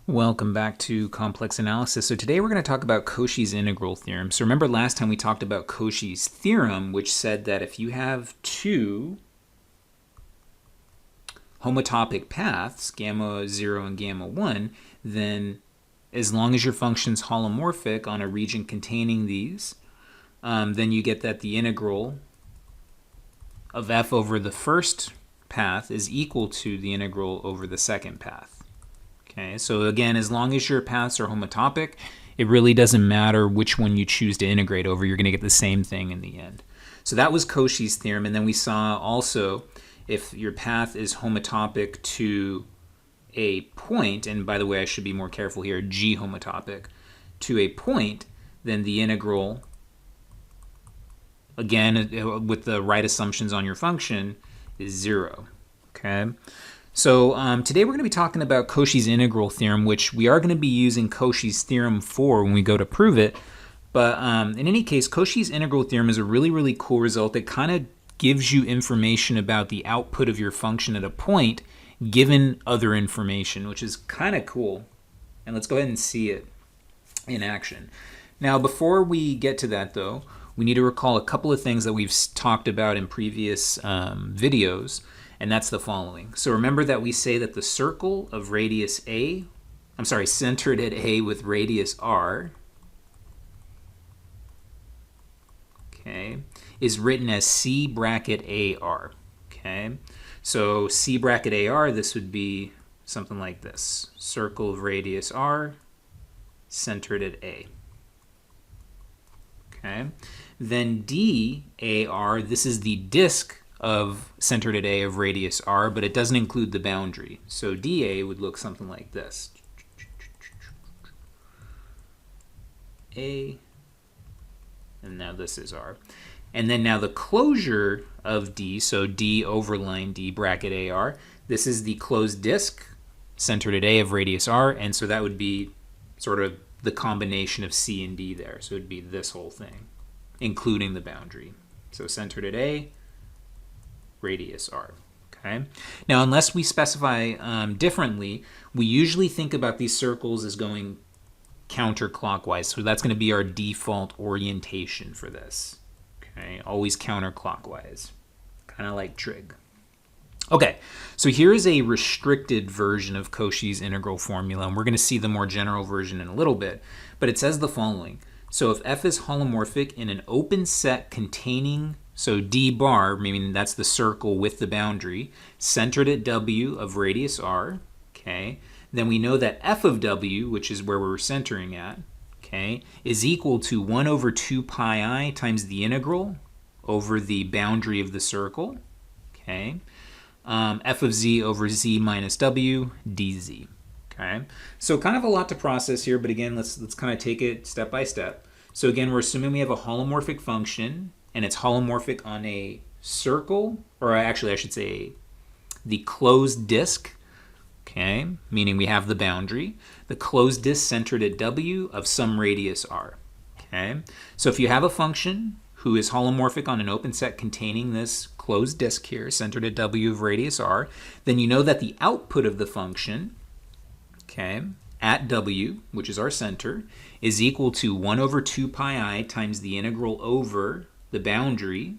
Welcome back to Complex Analysis. So today we're going to talk about Cauchy's integral theorem. So remember last time we talked about Cauchy's theorem, which said that if you have two homotopic paths, gamma 0 and gamma 1, then as long as your function's holomorphic on a region containing these, then you get that the integral of f over the first path is equal to the integral over the second path. Okay, so again, as long as your paths are homotopic, it really doesn't matter which one you choose to integrate over. You're going to get the same thing in the end. So that was Cauchy's theorem. And then we saw also if your path is homotopic to a point, and by the way, I should be more careful here, G homotopic, to a point, then the integral, again, with the right assumptions on your function, is 0. Okay. So today we're going to be talking about Cauchy's integral theorem, which we are going to be using Cauchy's theorem for when we go to prove it. But in any case, Cauchy's integral theorem is a really, really cool result that kind of gives you information about the output of your function at a point given other information, which is kind of cool. And let's go ahead and see it in action. Now, before we get to that, though, we need to recall a couple of things that we've talked about in previous videos. And that's the following. So remember that we say that the circle of radius A, centered at A with radius R, okay, is written as C bracket AR. Okay, so C bracket AR, this would be something like this. Circle of radius R, centered at A. Okay, then DAR, this is the disk of centered at A of radius R, but it doesn't include the boundary. So dA would look something like this. A, and now this is R. And then now the closure of D, so D over line D bracket AR, this is the closed disk centered at A of radius R, and so that would be sort of the combination of C and D there. So it would be this whole thing, including the boundary. So centered at A, radius R. Okay. Now, unless we specify differently, we usually think about these circles as going counterclockwise. So that's going to be our default orientation for this. Okay, always counterclockwise, kind of like trig. Okay, so here is a restricted version of Cauchy's integral formula, and we're going to see the more general version in a little bit. But it says the following. So if f is holomorphic in an open set containing, so d bar, meaning that's the circle with the boundary, centered at w of radius r, okay, then we know that f of w, which is where we're centering at, okay, is equal to 1 over 2 pi I times the integral over the boundary of the circle, okay, f of z over z minus w dz. Okay, so kind of a lot to process here, but again, let's kind of take it step by step. So again, we're assuming we have a holomorphic function, and it's holomorphic on a circle, or actually I should say the closed disk, okay, meaning we have the boundary, the closed disk centered at w of some radius r. Okay, so if you have a function who is holomorphic on an open set containing this closed disk here, centered at w of radius r, then you know that the output of the function, okay, at w, which is our center, is equal to 1 over 2 pi I times the integral over the boundary,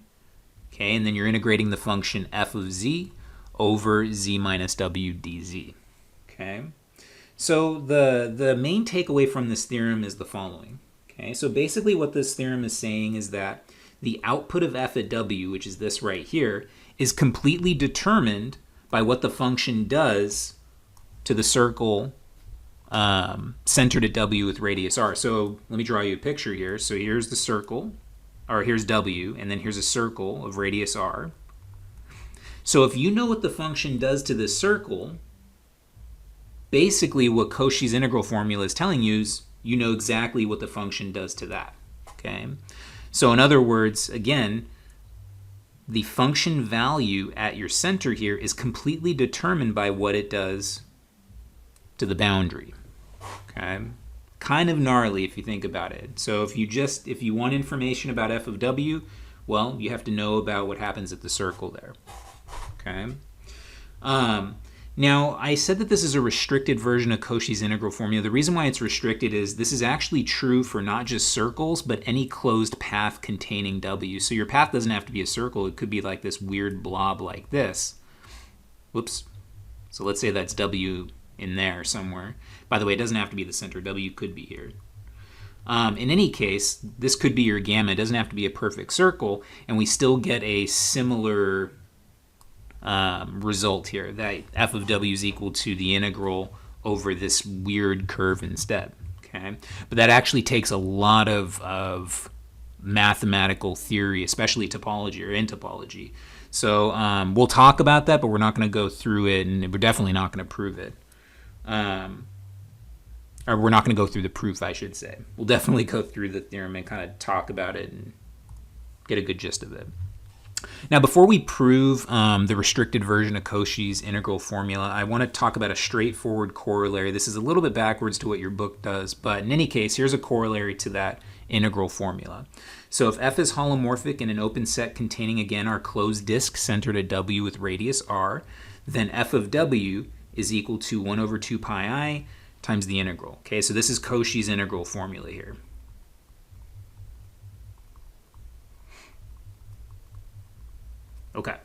okay, and then you're integrating the function f of z over z minus w dz. Okay, so the main takeaway from this theorem is the following. Okay, so basically what this theorem is saying is that the output of f at w, which is this right here, is completely determined by what the function does to the circle centered at w with radius r. So let me draw you a picture here. So here's the circle, or here's w, and then here's a circle of radius r. So if you know what the function does to this circle, basically what Cauchy's integral formula is telling you is you know exactly what the function does to that. Okay, so in other words, again, the function value at your center here is completely determined by what it does to the boundary. Okay, kind of gnarly if you think about it. So if you want information about f of w, well, you have to know about what happens at the circle there. Okay. Now, I said that this is a restricted version of Cauchy's integral formula. The reason why it's restricted is this is actually true for not just circles, but any closed path containing W. So your path doesn't have to be a circle. It could be like this weird blob like this. Whoops. So let's say that's W in there somewhere. By the way, it doesn't have to be the center. W could be here. In any case, this could be your gamma. It doesn't have to be a perfect circle, and we still get a similar result here, that f of w is equal to the integral over this weird curve instead. Okay, but that actually takes a lot of mathematical theory, especially topology or in topology. So we'll talk about that, but we're not going to go through it, and we're definitely not going to prove it. Or we're not going to go through the proof, I should say. We'll definitely go through the theorem and kind of talk about it and get a good gist of it. Now, before we prove the restricted version of Cauchy's integral formula, I want to talk about a straightforward corollary. This is a little bit backwards to what your book does, but in any case, here's a corollary to that integral formula. So if f is holomorphic in an open set containing, again, our closed disk centered at w with radius r, then f of w is equal to 1 over 2 pi I times the integral. Okay, so this is Cauchy's integral formula here. Okay,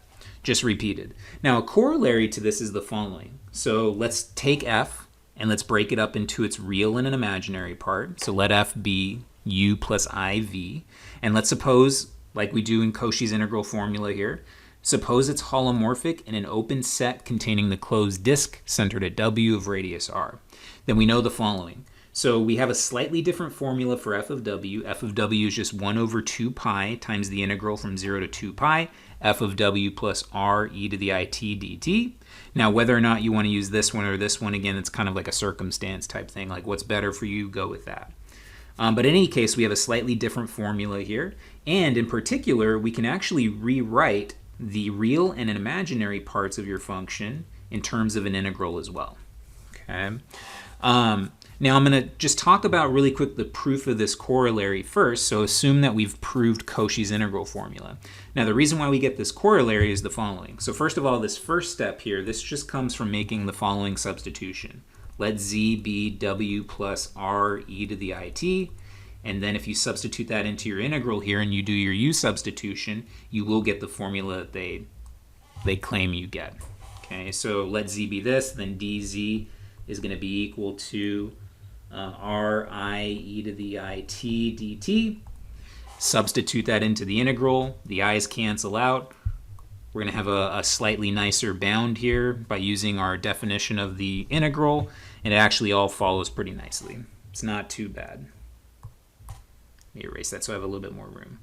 just repeated. Now, a corollary to this is the following. So let's take f and let's break it up into its real and an imaginary part. So let f be u plus iv. And let's suppose, like we do in Cauchy's integral formula here, suppose it's holomorphic in an open set containing the closed disk centered at w of radius r. Then we know the following. So we have a slightly different formula for f of w. F of w is just 1 over 2 pi times the integral from 0 to 2 pi, f of w plus r e to the it dt. Now, whether or not you want to use this one or this one, again, it's kind of like a circumstance type thing. Like, what's better for you, go with that. But in any case, we have a slightly different formula here. And in particular, we can actually rewrite the real and imaginary parts of your function in terms of an integral as well. Okay. Now I'm going to just talk about really quick the proof of this corollary first. So assume that we've proved Cauchy's integral formula. Now the reason why we get this corollary is the following. So first of all, this first step here, this just comes from making the following substitution. Let z be w plus r e to the it. And then if you substitute that into your integral here and you do your u substitution, you will get the formula that they claim you get. Okay, so let z be this, then dz is going to be equal to ri e to the it dt. Substitute that into the integral. The i's cancel out. We're going to have a slightly nicer bound here by using our definition of the integral, and it actually all follows pretty nicely. It's not too bad. Let me erase that so I have a little bit more room.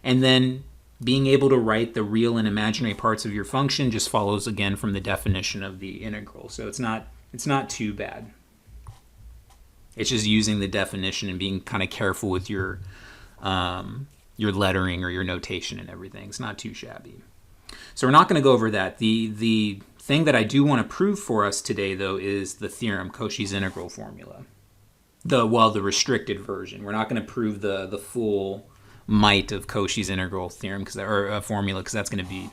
And then being able to write the real and imaginary parts of your function just follows again from the definition of the integral. So it's not too bad. It's just using the definition and being kind of careful with your lettering or your notation and everything. It's not too shabby. So we're not going to go over that. The thing that I do want to prove for us today, though, is the theorem, Cauchy's integral formula. The restricted version. We're not going to prove the full might of Cauchy's integral theorem or formula, because that's going to be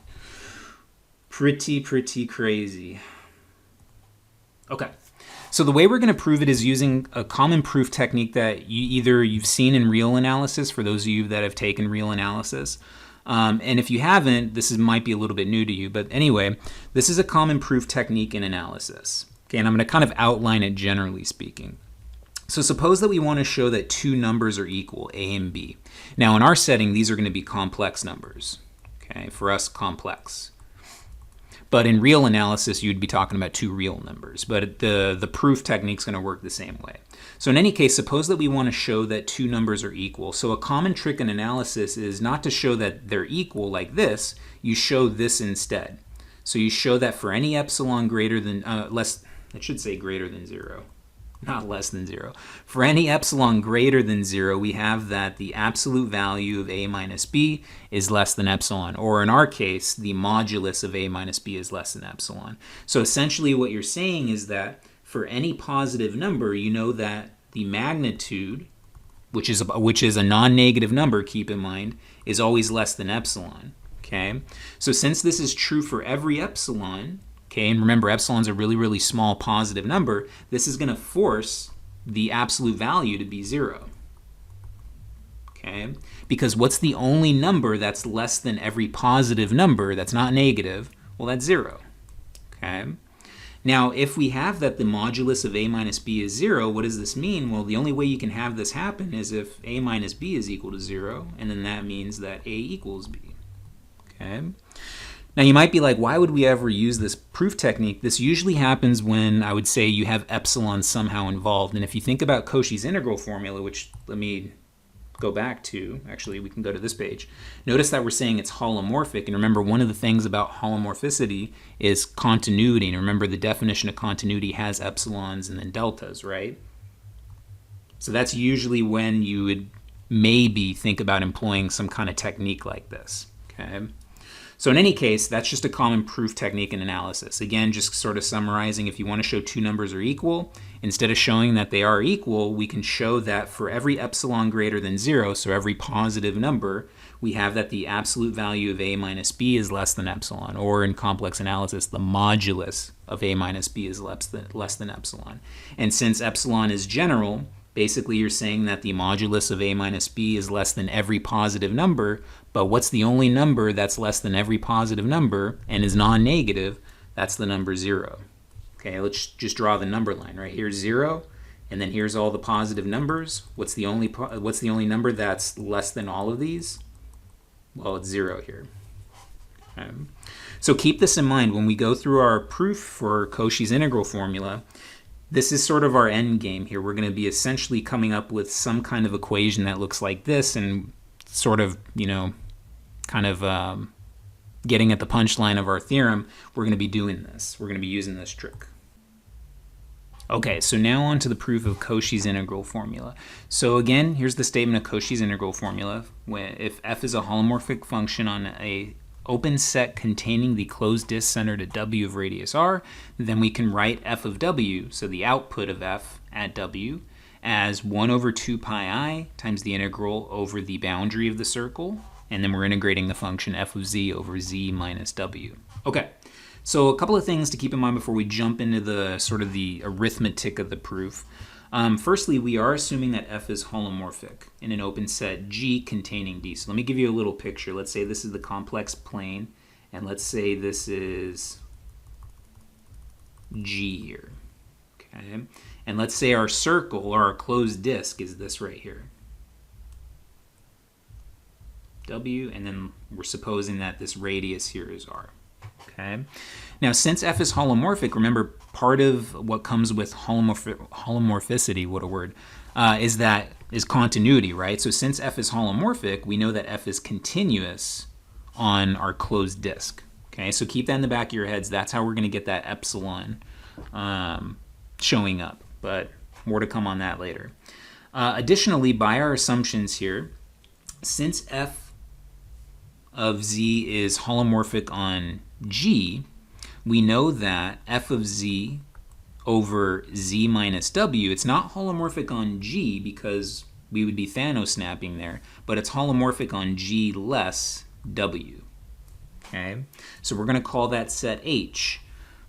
pretty crazy. Okay. So the way we're going to prove it is using a common proof technique that you've seen in real analysis, for those of you that have taken real analysis. And if you haven't, might be a little bit new to you. But anyway, this is a common proof technique in analysis. Okay, and I'm going to kind of outline it generally speaking. So suppose that we want to show that two numbers are equal, a and b. Now in our setting, these are going to be complex numbers. Okay, for us, complex. But in real analysis, you'd be talking about two real numbers. But the proof technique is going to work the same way. So in any case, suppose that we want to show that two numbers are equal. So a common trick in analysis is not to show that they're equal like this. You show this instead. So you show that for any epsilon greater than, it should say greater than 0. Not less than 0. For any epsilon greater than 0, we have that the absolute value of a minus b is less than epsilon. Or in our case, the modulus of a minus b is less than epsilon. So essentially what you're saying is that for any positive number, you know that the magnitude, which is a non-negative number, keep in mind, is always less than epsilon. Okay? So since this is true for every epsilon, Okay, and remember, epsilon's a really, really small positive number. This is going to force the absolute value to be 0. Okay, because what's the only number that's less than every positive number that's not negative? Well, that's 0. Okay. Now, if we have that the modulus of a minus b is 0, what does this mean? Well, the only way you can have this happen is if a minus b is equal to 0, and then that means that a equals b. Okay. Now, you might be like, why would we ever use this proof technique? This usually happens when, I would say, you have epsilon somehow involved. And if you think about Cauchy's integral formula, which let me go back to, actually, we can go to this page. Notice that we're saying it's holomorphic. And remember, one of the things about holomorphicity is continuity. And remember, the definition of continuity has epsilons and then deltas, right? So that's usually when you would maybe think about employing some kind of technique like this, okay? So in any case, that's just a common proof technique in analysis. Again, just sort of summarizing, if you want to show two numbers are equal, instead of showing that they are equal, we can show that for every epsilon greater than 0, so every positive number, we have that the absolute value of a minus b is less than epsilon, or in complex analysis, the modulus of a minus b is less than epsilon. And since epsilon is general, basically you're saying that the modulus of a minus b is less than every positive number, but what's the only number that's less than every positive number and is non-negative? That's the number 0. Okay, let's just draw the number line. Right here's 0, and then here's all the positive numbers. What's the only number that's less than all of these? Well, it's 0 here. Okay. So keep this in mind when we go through our proof for Cauchy's integral formula. This is sort of our end game here. We're going to be essentially coming up with some kind of equation that looks like this, and sort of, kind of getting at the punchline of our theorem, we're going to be doing this. We're going to be using this trick. Okay, so now on to the proof of Cauchy's integral formula. So again, here's the statement of Cauchy's integral formula. If f is a holomorphic function on a open set containing the closed disk centered at w of radius r, then we can write f of w, so the output of f at w, as 1 over 2 pi I times the integral over the boundary of the circle, and then we're integrating the function f of z over z minus w. Okay, so a couple of things to keep in mind before we jump into the sort of the arithmetic of the proof. Firstly, we are assuming that f is holomorphic in an open set G containing D. So let me give you a little picture. Let's say this is the complex plane, and let's say this is G here. Okay, and let's say our circle or our closed disk is this right here, W, and then we're supposing that this radius here is R. Okay. Now, since f is holomorphic, remember part of what comes with holomorphicity, what a word, is continuity, right? So since f is holomorphic, we know that f is continuous on our closed disk. Okay, so keep that in the back of your heads. That's how we're going to get that epsilon showing up, but more to come on that later. Additionally, by our assumptions here, since f of z is holomorphic on G, we know that f of z over z minus w, it's not holomorphic on G because we would be Thanos snapping there, but it's holomorphic on G less w. Okay, so we're going to call that set H.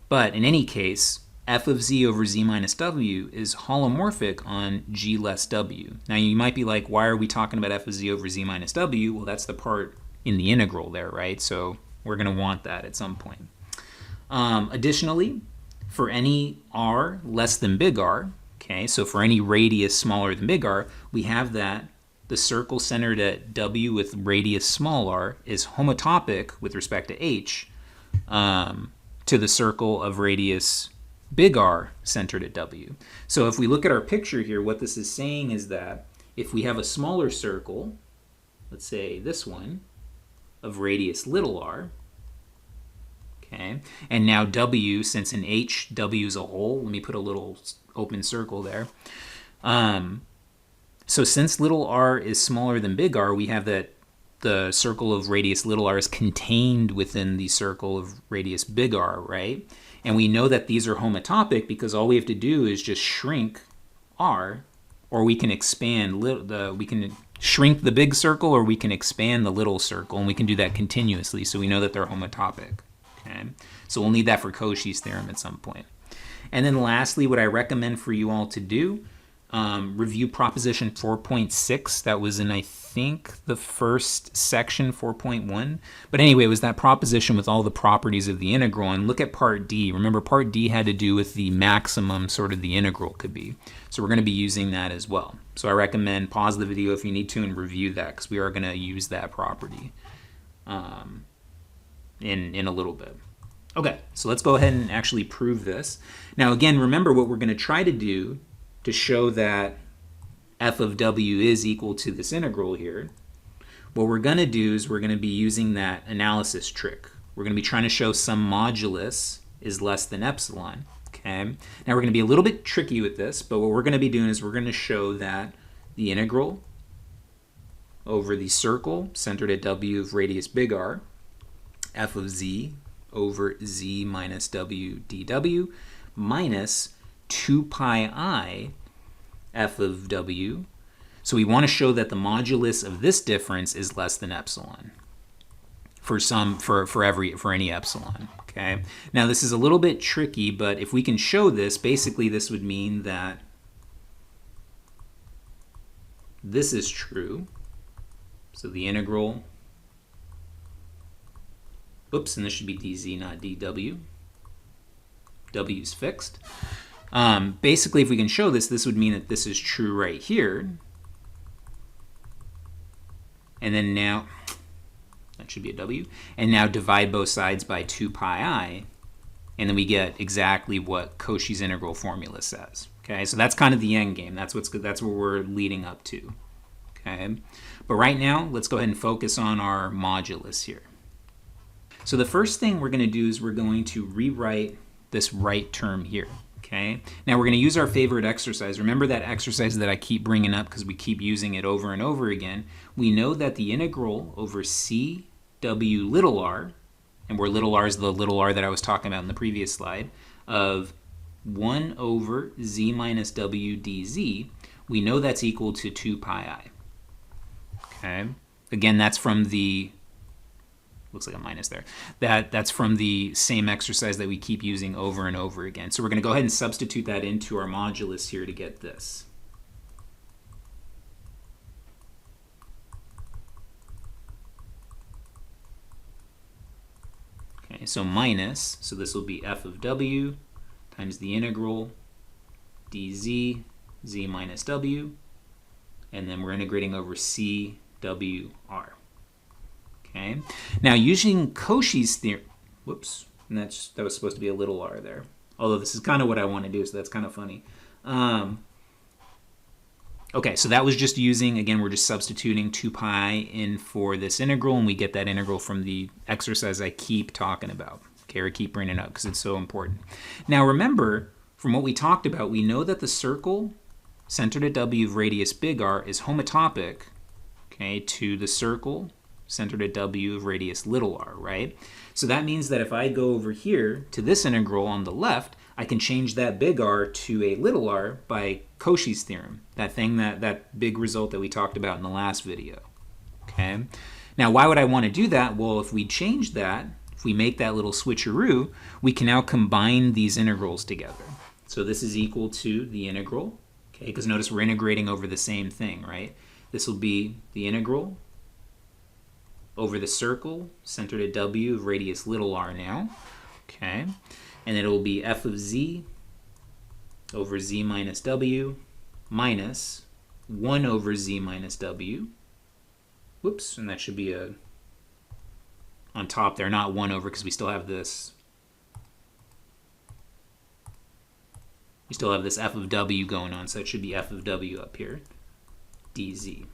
But in any case, f of z over z minus w is holomorphic on G less w. Now you might be like, why are we talking about f of z over z minus w? Well, that's the part in the integral there, right? So we're going to want that at some point. Additionally, for any r less than big R, okay, so for any radius smaller than big R, we have that the circle centered at w with radius small r is homotopic with respect to h to the circle of radius big R centered at w. So if we look at our picture here, what this is saying is that if we have a smaller circle, let's say this one, of radius little r, okay, and now w, since in h, w is a whole, let me put a little open circle there. So since little r is smaller than big R, we have that the circle of radius little r is contained within the circle of radius big R, right? And we know that these are homotopic because all we have to do is just shrink r, or we can expand we can shrink the big circle, or we can expand the little circle, and we can do that continuously, so we know that they're homotopic. Okay, so we'll need that for Cauchy's theorem at some point. And then lastly, what I recommend for you all to do, review proposition 4.6. That was in, I think, the first section, 4.1. But anyway, it was that proposition with all the properties of the integral. And look at part D. Remember, part D had to do with the maximum sort of the integral could be. So we're going to be using that as well. So I recommend pause the video if you need to and review that, because we are going to use that property in a little bit. Okay, so let's go ahead and actually prove this. Now again, remember what we're going to try to do to show that f of w is equal to this integral here. What we're going to do is we're going to be using that analysis trick. We're going to be trying to show some modulus is less than epsilon. Okay. Now we're going to be a little bit tricky with this, but what we're going to be doing is we're going to show that the integral over the circle centered at w of radius big R, f of z over z minus w dw minus 2 pi I f of w. So we want to show that the modulus of this difference is less than epsilon for any epsilon. Okay. Now this is a little bit tricky, but if we can show this, basically this would mean that this is true. So the integral, oops, and this should be dz, not dw. W is fixed. Basically, if we can show this, this would mean that this is true right here. And then now, that should be a w. And now divide both sides by 2 pi I, and then we get exactly what Cauchy's integral formula says. Okay, so that's kind of the end game. That's what we're leading up to. Okay, but right now, let's go ahead and focus on our modulus here. So the first thing we're going to do is we're going to rewrite this right term here. Okay. Now we're going to use our favorite exercise. Remember that exercise that I keep bringing up because we keep using it over and over again. We know that the integral over c w little r, and where little r is the little r that I was talking about in the previous slide, of 1 over z minus w dz, we know that's equal to 2 pi I. Okay. Again, that's from the, looks like a minus there. That's from the same exercise that we keep using over and over again. So we're going to go ahead and substitute that into our modulus here to get this. Okay, so minus, so this will be f of w times the integral dz, z minus w, and then we're integrating over c w r. Okay. Now using Cauchy's theorem, whoops, and that was supposed to be a little r there. Although this is kind of what I want to do, so that's kind of funny. Okay, so that was just using, again, we're just substituting 2 pi in for this integral, and we get that integral from the exercise I keep talking about. Okay, or keep bringing it up because it's so important. Now remember, from what we talked about, we know that the circle centered at w of radius big R is homotopic, okay, to the circle centered at w of radius little r, right? So that means that if I go over here to this integral on the left, I can change that big R to a little r by Cauchy's theorem, that big result that we talked about in the last video. Okay. Now, why would I want to do that? Well, if we change that, if we make that little switcheroo, we can now combine these integrals together. So this is equal to the integral, okay? Because notice we're integrating over the same thing, right? This will be the integral over the circle centered at w of radius little r now, okay? And it will be f of z over z minus w minus 1 over z minus w. Whoops, and that should be a on top there, not 1 over, because we still have this. We still have this f of w going on, so it should be f of w up here, dz.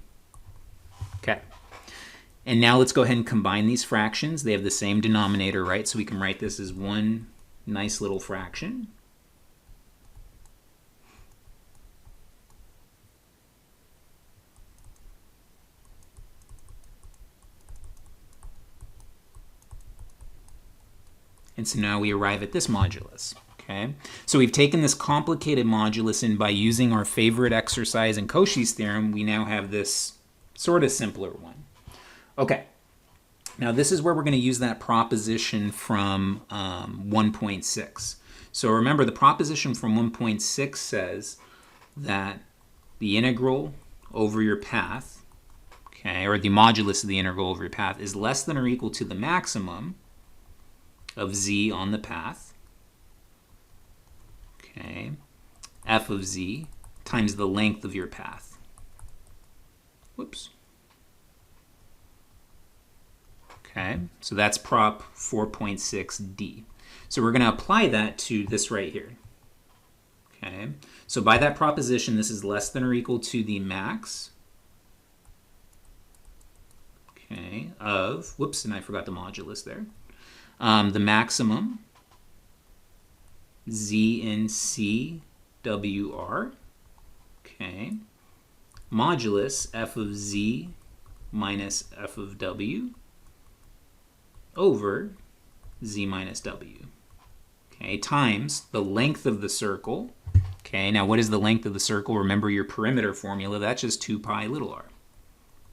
Okay. And now let's go ahead and combine these fractions. They have the same denominator, right? So we can write this as one nice little fraction. And so now we arrive at this modulus. Okay, so we've taken this complicated modulus, and by using our favorite exercise in Cauchy's theorem, we now have this sort of simpler one. Okay, Now this is where we're going to use that proposition from 1.6. So remember, the proposition from 1.6 says that the integral over your path, okay, or the modulus of the integral over your path is less than or equal to the maximum of z on the path, okay, f of z times the length of your path. Whoops. Okay, so that's prop 4.6d. So we're going to apply that to this right here. Okay, so by that proposition, this is less than or equal to the max, okay, of, whoops, and I forgot the modulus there, the maximum z in c wr, okay, modulus f of z minus f of w over z minus w, okay, times the length of the circle. Okay, now what is the length of the circle? Remember your perimeter formula, that's just 2 pi little r.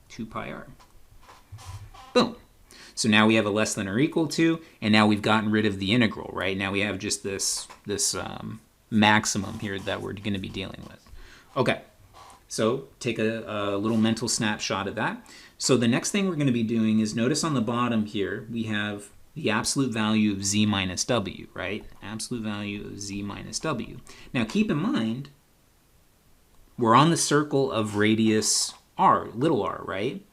2 pi r. Boom. So now we have a less than or equal to, and now we've gotten rid of the integral, right? Now we have just this maximum here that we're going to be dealing with. Okay, so take a little mental snapshot of that. So the next thing we're going to be doing is, notice on the bottom here, we have the absolute value of z minus w, right? Absolute value of z minus w. Now keep in mind, we're on the circle of radius r, little r, right?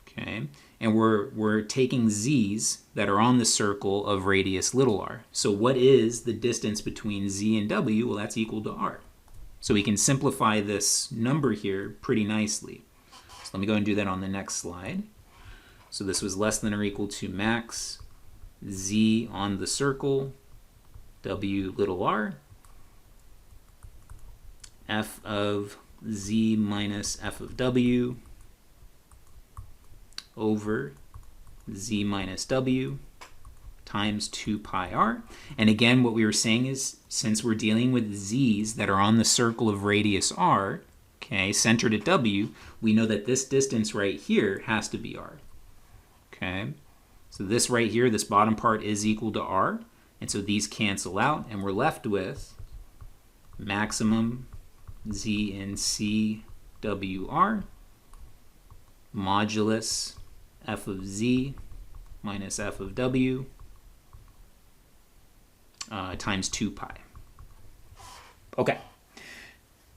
Okay, and we're taking z's that are on the circle of radius little r. So what is the distance between z and w? Well, that's equal to r. So we can simplify this number here pretty nicely. So let me go and do that on the next slide. So this was less than or equal to max z on the circle, w little r, f of z minus f of w over z minus w times 2 pi r. And again, what we were saying is, since we're dealing with z's that are on the circle of radius r, okay, centered at w, we know that this distance right here has to be r. Okay, so this right here, this bottom part is equal to r, and so these cancel out, and we're left with maximum z in c wr modulus f of z minus f of w times 2 pi. Okay,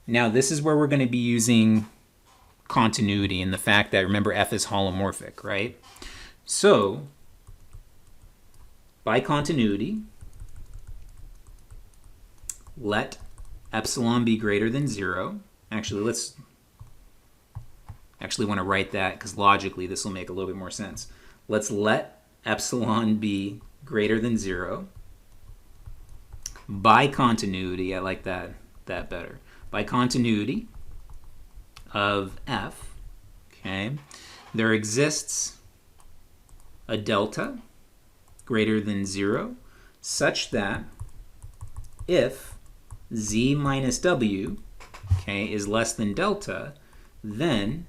now this is where we're going to be using continuity and the fact that, remember, f is holomorphic, right? So by continuity, let epsilon be greater than 0. Actually, let's want to write that because logically this will make a little bit more sense. Let's let epsilon be greater than 0. By continuity, I like that better. By continuity of f, okay, there exists a delta greater than 0 such that if z minus w, okay, is less than delta, then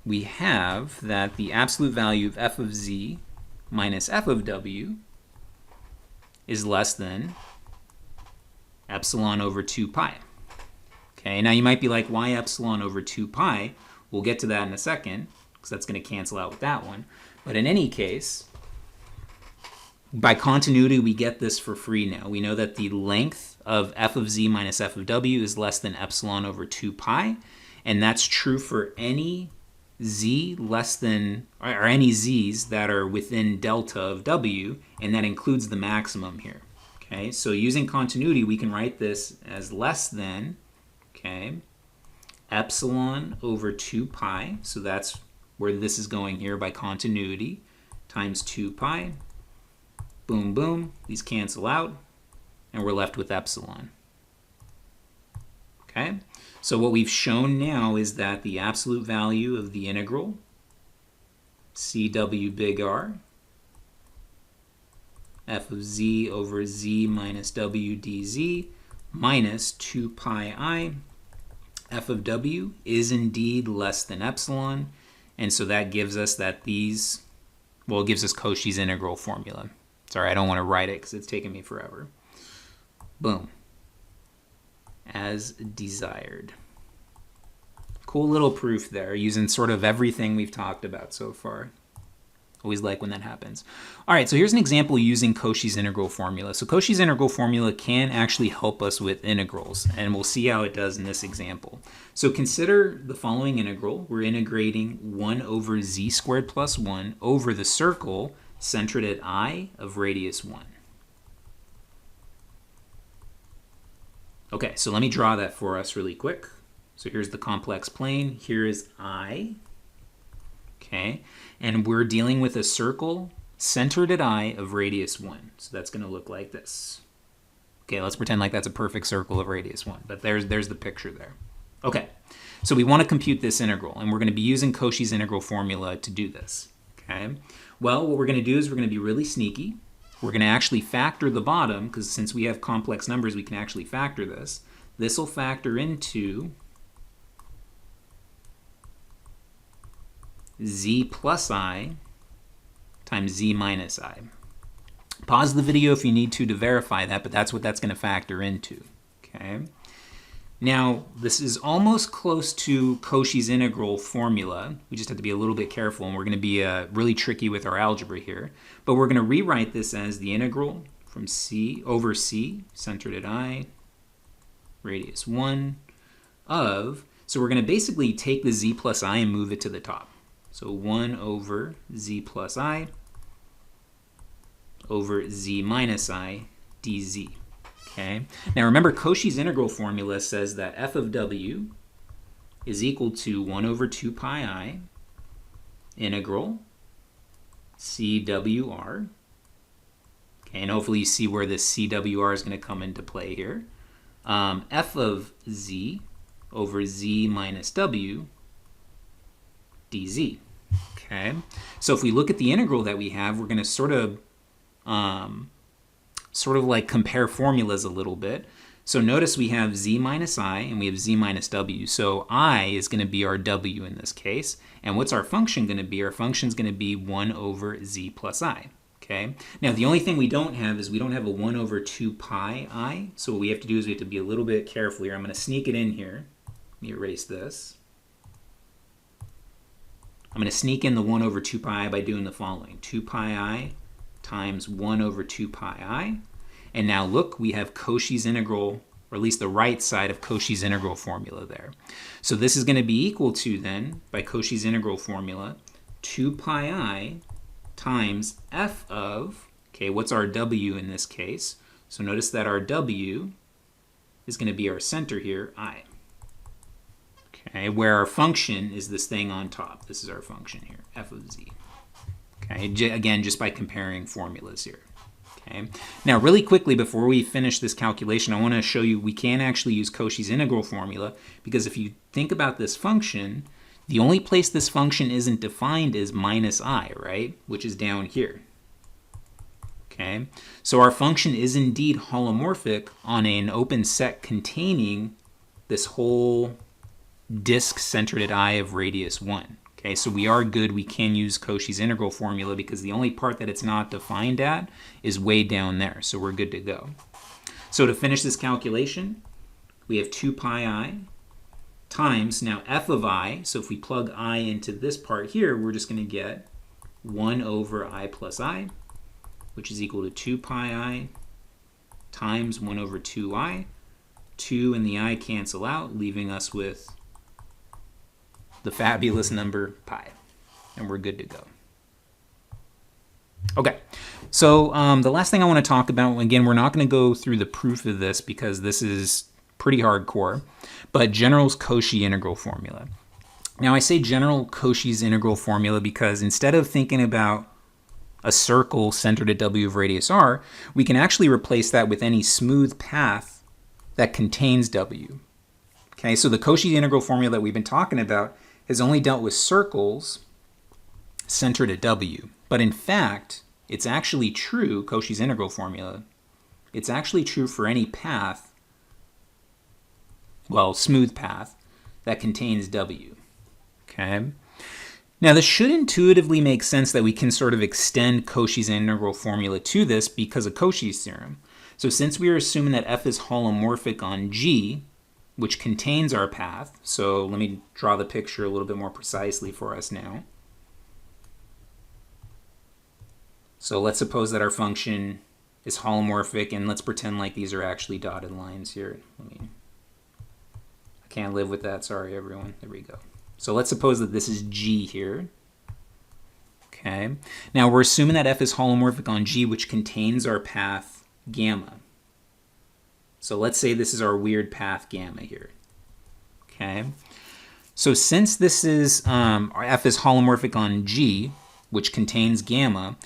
we have that the absolute value of f of z minus f of w is less than epsilon over 2 pi. Okay, now you might be like, why epsilon over 2 pi? We'll get to that in a second, because that's going to cancel out with that one. But in any case, by continuity, we get this for free now. We know that the length of f of z minus f of w is less than epsilon over 2 pi, and that's true for any z less than, or any z's that are within delta of w, and that includes the maximum here. Okay, so using continuity, we can write this as less than, okay, epsilon over 2 pi, so that's where this is going here by continuity, times 2 pi. Boom, boom, these cancel out, and we're left with epsilon. Okay, so what we've shown now is that the absolute value of the integral CW big R f of z over z minus w dz minus 2 pi I f of w is indeed less than epsilon, And so that gives us that these, well, it gives us Cauchy's integral formula. Sorry, I don't want to write it because it's taking me forever. Boom. As desired. Cool little proof there, using sort of everything we've talked about so far. Always like when that happens. All right, so here's an example using Cauchy's integral formula. So Cauchy's integral formula can actually help us with integrals, and we'll see how it does in this example. So consider the following integral. We're integrating 1 over z squared plus 1 over the circle centered at I of radius 1. Okay, so let me draw that for us really quick. So here's the complex plane. Here is I. Okay, and we're dealing with a circle centered at I of radius 1. So that's going to look like this. Okay, let's pretend like that's a perfect circle of radius 1, but there's the picture there. Okay, so we want to compute this integral, and we're going to be using Cauchy's integral formula to do this. Okay, well, what we're going to do is we're going to be really sneaky. We're going to actually factor the bottom, because since we have complex numbers, we can actually factor this. This will factor into z plus I times z minus I. Pause the video if you need to verify that, but that's what that's going to factor into. Okay. Now, this is almost close to Cauchy's integral formula. We just have to be a little bit careful, and we're going to be really tricky with our algebra here. But we're going to rewrite this as the integral from c over c, centered at I, radius 1, of, so we're going to basically take the z plus I and move it to the top. So 1 over z plus I over z minus I dz. Okay. Now remember, Cauchy's integral formula says that f of w is equal to 1 over 2 pi I integral CWR. Okay, and hopefully you see where this CWR is going to come into play here. F of z over z minus w dz. Okay, so if we look at the integral that we have, we're going to sort of like compare formulas a little bit. So notice we have z minus I and we have z minus w. So I is going to be our w in this case. And what's our function going to be? Our function is going to be 1 over z plus I. Okay. Now the only thing we don't have is we don't have a 1 over 2 pi I. So what we have to do is we have to be a little bit careful here. I'm going to sneak it in here. Let me erase this. I'm going to sneak in the 1 over 2 pi I by doing the following. 2 pi I times 1 over 2 pi I. And now look, we have Cauchy's integral, or at least the right side of Cauchy's integral formula there. So this is going to be equal to then, by Cauchy's integral formula, 2 pi I times f of, okay, what's our w in this case? So notice that our w is going to be our center here, I. Okay, where our function is this thing on top. This is our function here, f of z. Okay, again, just by comparing formulas here. Okay. Now, really quickly before we finish this calculation, I want to show you we can actually use Cauchy's integral formula, because if you think about this function, the only place this function isn't defined is minus I, right? Which is down here. Okay. So our function is indeed holomorphic on an open set containing this whole disk centered at I of radius 1. Okay, so we are good. We can use Cauchy's integral formula because the only part that it's not defined at is way down there. So we're good to go. So to finish this calculation, we have 2 pi I times, now f of I, so if we plug I into this part here, we're just going to get 1 over I plus I, which is equal to 2 pi I times 1 over 2I. 2 and the I cancel out, leaving us with the fabulous number pi, and we're good to go. Okay, so the last thing I want to talk about, again, we're not going to go through the proof of this because this is pretty hardcore, but general Cauchy integral formula. Now I say general Cauchy's integral formula because instead of thinking about a circle centered at w of radius r, we can actually replace that with any smooth path that contains w. Okay, so the Cauchy integral formula that we've been talking about has only dealt with circles centered at w. But in fact, it's actually true, Cauchy's integral formula, it's actually true for any path, well, smooth path, that contains w. Okay? Now, this should intuitively make sense that we can sort of extend Cauchy's integral formula to this because of Cauchy's theorem. So since we are assuming that f is holomorphic on G, which contains our path, so let me draw the picture a little bit more precisely for us now. So let's suppose that our function is holomorphic, and let's pretend like these are actually dotted lines here. I can't live with that, sorry everyone. There we go. So let's suppose that this is G here. Okay. Now we're assuming that f is holomorphic on G, which contains our path gamma. So let's say this is our weird path gamma here. Okay. So since this is f is holomorphic on G, which contains gamma,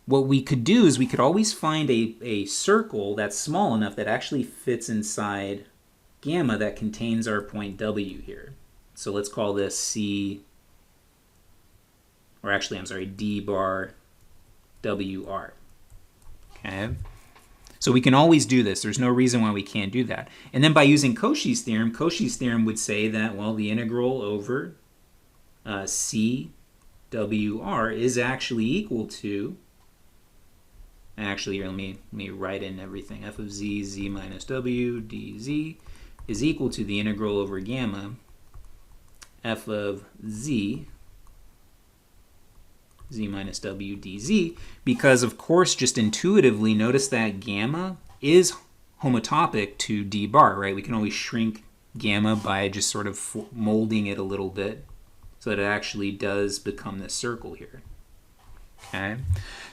what we could do is we could always find a circle that's small enough that actually fits inside gamma that contains our point W here. So let's call this C, or actually, I'm sorry, D bar WR. Okay. So we can always do this. There's no reason why we can't do that. And then by using Cauchy's theorem would say that, well, the integral over C WR is actually equal to, actually, here, let me write in everything. F of z, z minus w, dz is equal to the integral over gamma, f of z, z minus w dz, because of course, just intuitively, notice that gamma is homotopic to d bar, right? We can always shrink gamma by just sort of molding it a little bit so that it actually does become this circle here. Okay,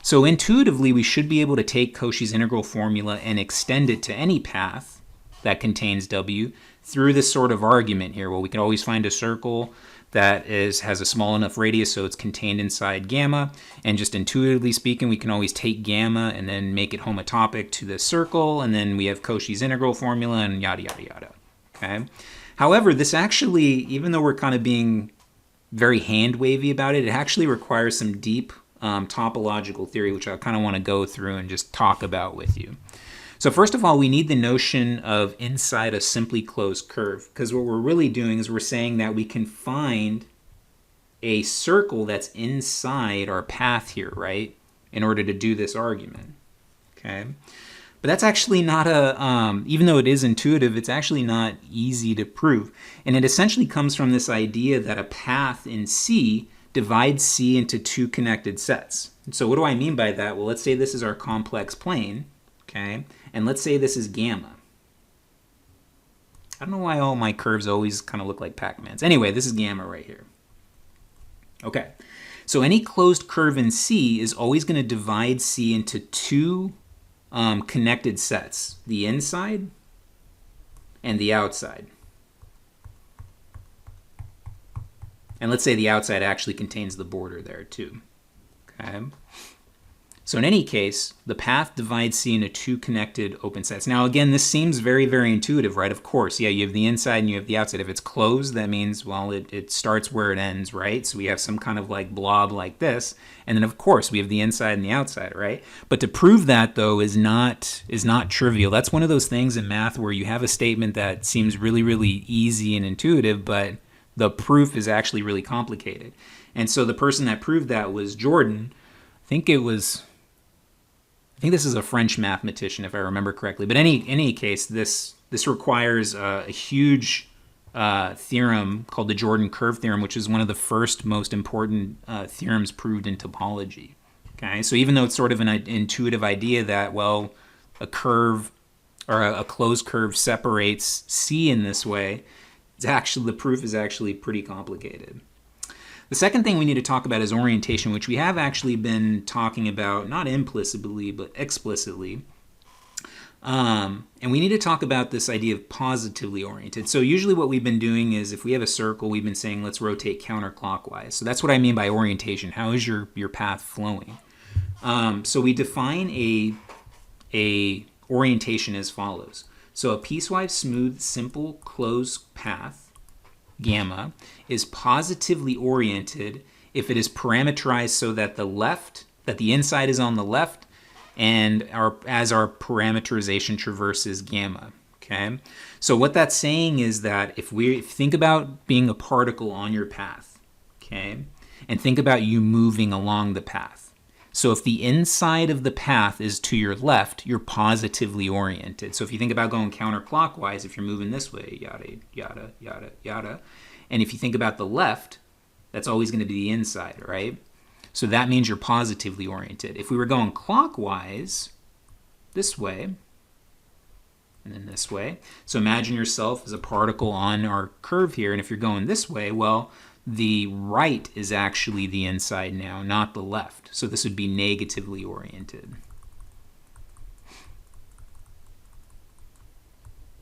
so intuitively, we should be able to take Cauchy's integral formula and extend it to any path that contains w through this sort of argument here. Well, we can always find a circle that has a small enough radius so it's contained inside gamma, and just intuitively speaking, we can always take gamma and then make it homotopic to this circle, and then we have Cauchy's integral formula and yada yada yada. Okay. However, this actually, even though we're kind of being very hand wavy about it, it actually requires some deep topological theory, which I kind of want to go through and just talk about with you. So first of all, we need the notion of inside a simply closed curve, because what we're really doing is we're saying that we can find a circle that's inside our path here, right, in order to do this argument. Okay, but that's actually not even though it is intuitive, it's actually not easy to prove. And it essentially comes from this idea that a path in C divides C into two connected sets. And so what do I mean by that? Well, let's say this is our complex plane, okay? And let's say this is gamma. I don't know why all my curves always kind of look like Pac-Mans. Anyway, this is gamma right here. Okay, so any closed curve in C is always going to divide C into two connected sets, the inside and the outside. And let's say the outside actually contains the border there too. Okay. So in any case, the path divides C into two connected open sets. Now again, this seems very, very intuitive, right? Of course, yeah, you have the inside and you have the outside. If it's closed, that means, well, it starts where it ends, right? So we have some kind of like blob like this. And then of course, we have the inside and the outside, right? But to prove that though is not trivial. That's one of those things in math where you have a statement that seems really, really easy and intuitive, but the proof is actually really complicated. And so the person that proved that was Jordan. I think this is a French mathematician, if I remember correctly. But in any case, this requires a huge theorem called the Jordan curve theorem, which is one of the first most important theorems proved in topology. Okay, so even though it's sort of an intuitive idea that, well, a curve or a closed curve separates C in this way, the proof is actually pretty complicated. The second thing we need to talk about is orientation, which we have actually been talking about, not implicitly, but explicitly. And we need to talk about this idea of positively oriented. So usually what we've been doing is if we have a circle, we've been saying, let's rotate counterclockwise. So that's what I mean by orientation. How is your path flowing? So we define a orientation as follows. So a piecewise smooth, simple, closed path, gamma, is positively oriented if it is parameterized so that the inside is on the left and as our parameterization traverses gamma. Okay, so what that's saying is that if we think about being a particle on your path, okay, and think about you moving along the path. So if the inside of the path is to your left, you're positively oriented. So if you think about going counterclockwise, if you're moving this way, yada, yada, yada, yada. And if you think about the left, that's always going to be the inside, right? So that means you're positively oriented. If we were going clockwise, this way, and then this way. So imagine yourself as a particle on our curve here, and if you're going this way, well, the right is actually the inside now, not the left. So this would be negatively oriented.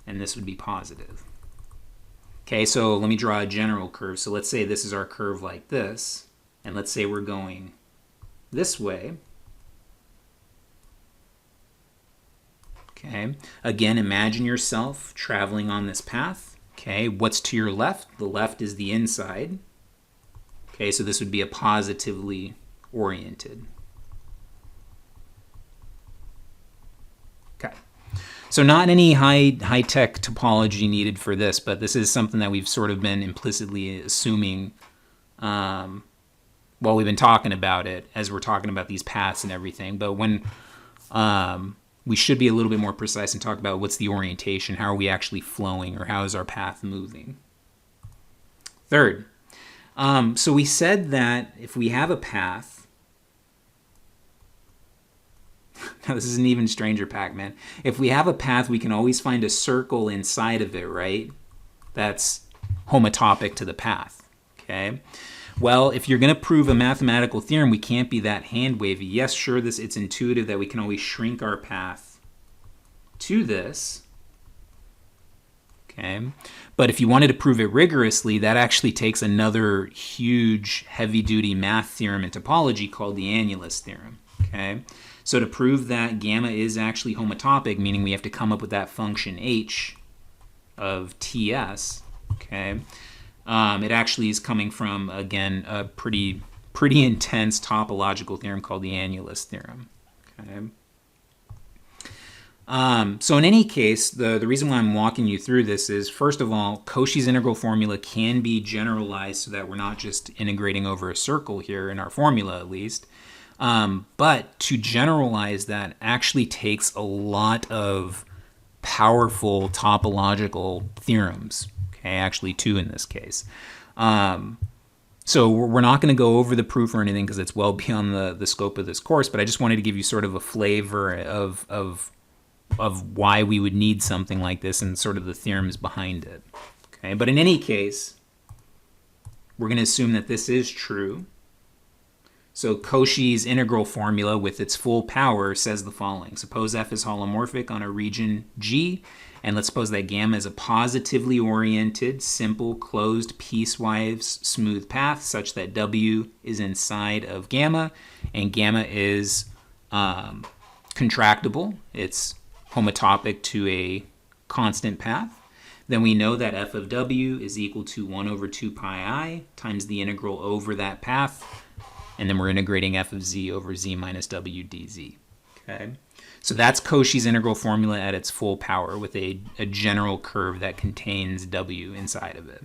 And this would be positive. Okay, so let me draw a general curve. So let's say this is our curve like this, and let's say we're going this way. Okay, again, imagine yourself traveling on this path. Okay, what's to your left? The left is the inside. Okay, so this would be a positively oriented. Okay, so not any high-tech topology needed for this, but this is something that we've sort of been implicitly assuming while we've been talking about it, as we're talking about these paths and everything. But when we should be a little bit more precise and talk about what's the orientation, how are we actually flowing, or how is our path moving. Third, so we said that if we have a path, now this is an even stranger, Pac-Man. If we have a path, we can always find a circle inside of it, right? That's homotopic to the path, okay? Well, if you're going to prove a mathematical theorem, we can't be that hand-wavy. Yes, sure, it's intuitive that we can always shrink our path to this, okay? But if you wanted to prove it rigorously, that actually takes another huge, heavy-duty math theorem in topology called the annulus theorem, okay? So to prove that gamma is actually homotopic, meaning we have to come up with that function h of Ts, okay? It actually is coming from, again, a pretty intense topological theorem called the annulus theorem. Okay. So in any case, the reason why I'm walking you through this is, first of all, Cauchy's integral formula can be generalized so that we're not just integrating over a circle here in our formula, at least. But to generalize that actually takes a lot of powerful topological theorems. Okay, actually two in this case. So we're not going to go over the proof or anything because it's well beyond the scope of this course, but I just wanted to give you sort of a flavor of why we would need something like this and sort of the theorems behind it. Okay, but in any case, we're going to assume that this is true. So Cauchy's integral formula with its full power says the following. Suppose f is holomorphic on a region G, and let's suppose that gamma is a positively oriented, simple, closed, piecewise smooth path such that W is inside of gamma, and gamma is contractible. It's homotopic to a constant path. Then we know that f of W is equal to 1 over 2 pi I times the integral over that path, and then we're integrating f of z over z minus w dz. Okay? So that's Cauchy's integral formula at its full power with a general curve that contains w inside of it.